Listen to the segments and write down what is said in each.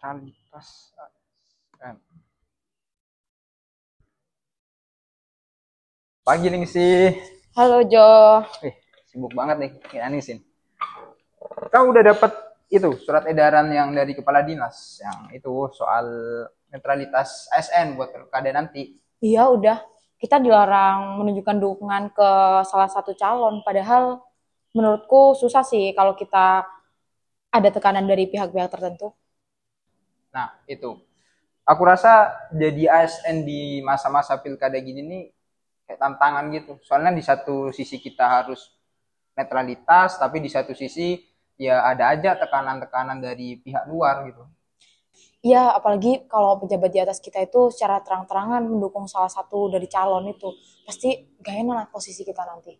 netralitas ASN. Pagi nih sih. Halo Jo. Sibuk banget nih, kayak Anisin. Kau udah dapat itu surat edaran yang dari kepala dinas yang itu soal netralitas ASN buat pilkada nanti? Iya udah, kita dilarang menunjukkan dukungan ke salah satu calon. Padahal menurutku susah sih kalau kita ada tekanan dari pihak-pihak tertentu. Nah itu, aku rasa jadi ASN di masa-masa pilkada gini nih kayak tantangan gitu. Soalnya di satu sisi kita harus netralitas, tapi di satu sisi ya ada aja tekanan-tekanan dari pihak luar gitu. Iya, apalagi kalau pejabat di atas kita itu secara terang-terangan mendukung salah satu dari calon itu. Pasti gak enak posisi kita nanti.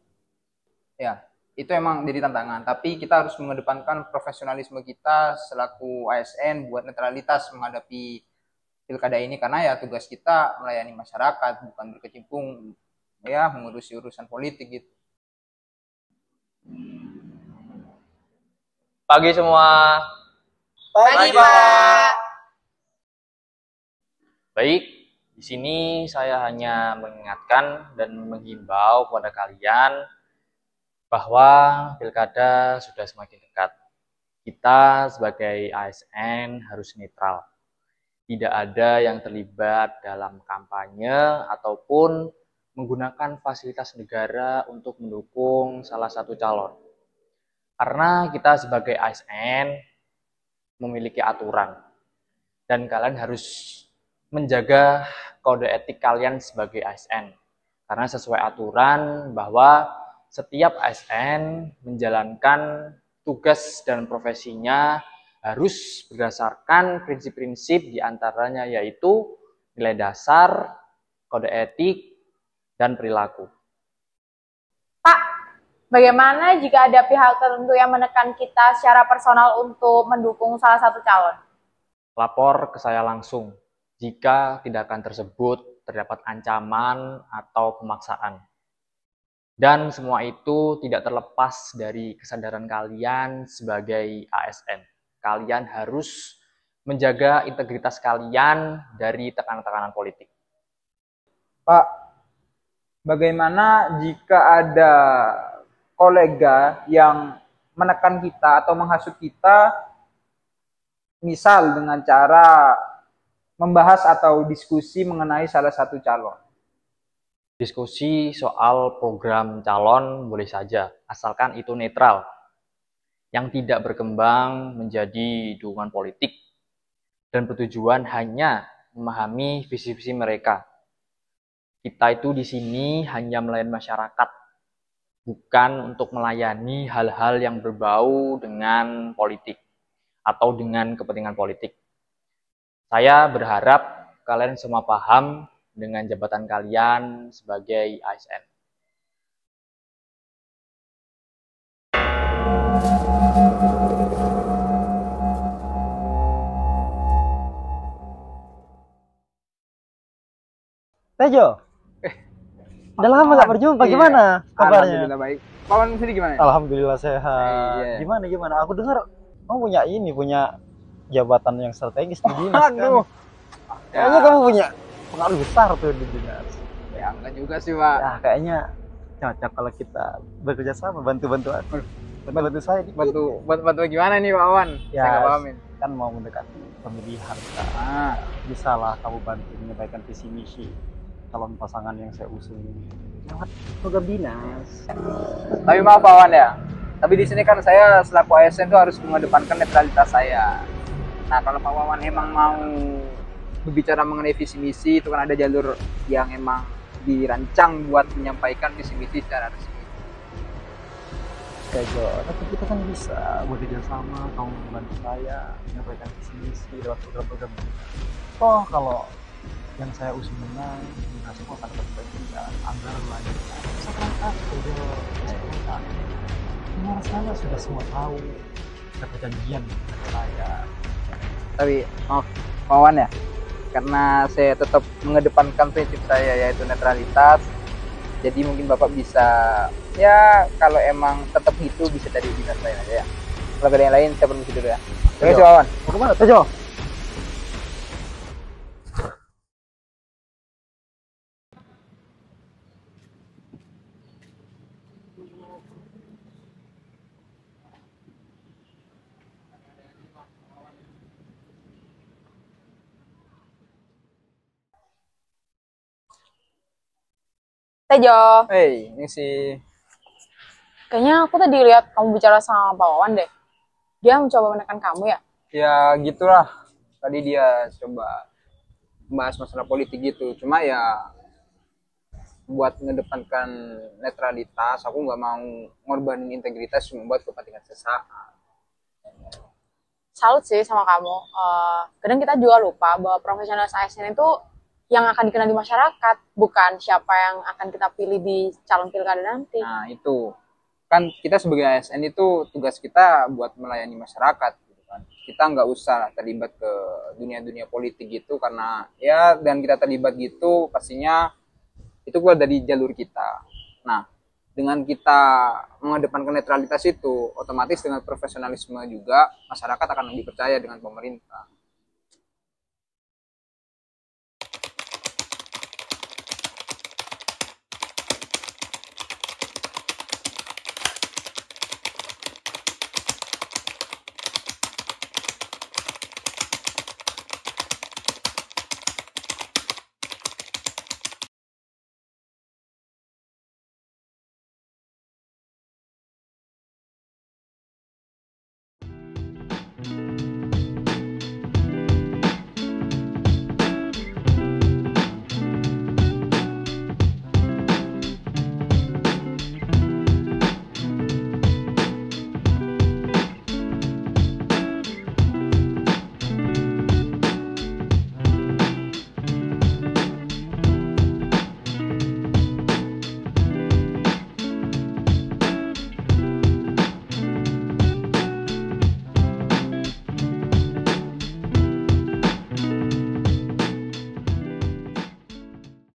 Ya, itu emang jadi tantangan. Tapi kita harus mengedepankan profesionalisme kita selaku ASN buat netralitas menghadapi pilkada ini. Karena ya tugas kita melayani masyarakat, bukan berkecimpung ya mengurusi urusan politik gitu. Pagi semua. Pagi, Pak. Baik, di sini saya hanya mengingatkan dan menghimbau kepada kalian bahwa pilkada sudah semakin dekat. Kita sebagai ASN harus netral. Tidak ada yang terlibat dalam kampanye ataupun menggunakan fasilitas negara untuk mendukung salah satu calon. Karena kita sebagai ASN memiliki aturan dan kalian harus menjaga kode etik kalian sebagai ASN. Karena sesuai aturan bahwa setiap ASN menjalankan tugas dan profesinya harus berdasarkan prinsip-prinsip diantaranya yaitu nilai dasar, kode etik, dan perilaku. Pak, bagaimana jika ada pihak tertentu yang menekan kita secara personal untuk mendukung salah satu calon? Lapor ke saya langsung jika tindakan tersebut terdapat ancaman atau pemaksaan. Dan semua itu tidak terlepas dari kesadaran kalian sebagai ASN. Kalian harus menjaga integritas kalian dari tekanan-tekanan politik. Pak, bagaimana jika ada kolega yang menekan kita atau menghasut kita, misal dengan cara membahas atau diskusi mengenai salah satu calon? Diskusi soal program calon boleh saja, asalkan itu netral, yang tidak berkembang menjadi dukungan politik, dan bertujuan hanya memahami visi-visi mereka. Kita itu di sini hanya melayani masyarakat, bukan untuk melayani hal-hal yang berbau dengan politik atau dengan kepentingan politik. Saya berharap kalian semua paham dengan jabatan kalian sebagai ASN. Tejo, udah lama gak berjumpa, gimana kabarnya? Alhamdulillah baik. Pawan sendiri gimana? Alhamdulillah sehat. Iya. Gimana? Aku dengar kamu punya jabatan yang strategis di dinas Aduh. kan? Kayaknya kamu punya pengaruh besar tuh di dinas. Ya enggak juga sih, Pak. Ya kayaknya cocok kalau kita bekerja sama, bantu-bantu aku. Bantu saya dikit. Bantu gimana nih, Pak Wan? Ya, Saya nggak pahamin. kan mau mendekati pemilihan kan. Bisa lah kamu bantu menyampaikan visi misi calon pasangan yang saya usung lewat program dinas. Tapi maaf, Pak Wan ya. Tapi di sini kan saya selaku ASN itu harus mengedepankan netralitas saya. Nah, kalau Pak Wawan emang mau berbicara mengenai visi misi, itu kan ada jalur yang emang dirancang buat menyampaikan visi misi secara resmi. Tejo, tapi kita kan bisa bekerja sama, kamu membantu saya menyampaikan visi misi lewat program-program dinas. Toh kalau yang saya usung menang, dinas semua akan dapat bagian anggaran lain. Sekarang Tejo, semua saya sudah semua tahu ada perjanjian dengan saya. Tapi maaf, Pak Wawan ya, karena saya tetap mengedepankan prinsip saya yaitu netralitas. Jadi mungkin Bapak bisa, ya kalau emang tetap itu bisa dari dinas lain aja ya. Kalau ada yang lain saya permisi dulu ya. Terima kasih, Pak Wawan. Mau kemana, Tejo? Tejo, Ini sih kayaknya aku tadi lihat kamu bicara sama Pak Wawan deh. Dia mencoba menekan kamu ya? ya gitulah. Tadi dia coba bahas masalah politik gitu. Cuma ya buat ngedepankan netralitas, aku nggak mau ngorbanin integritas cuma buat kepentingan sesaat. Salut sih sama kamu. Kadang kita juga lupa bahwa profesionalis ASN itu yang akan dikenal di masyarakat, bukan siapa yang akan kita pilih di calon pilkada nanti. Nah itu kan kita sebagai ASN itu tugas kita buat melayani masyarakat gitu kan. Kita nggak usah terlibat ke dunia-dunia politik gitu, karena ya dan kita terlibat gitu pastinya itu keluar dari jalur kita. Nah dengan kita mengedepankan netralitas itu, otomatis dengan profesionalisme juga masyarakat akan lebih percaya dengan pemerintah.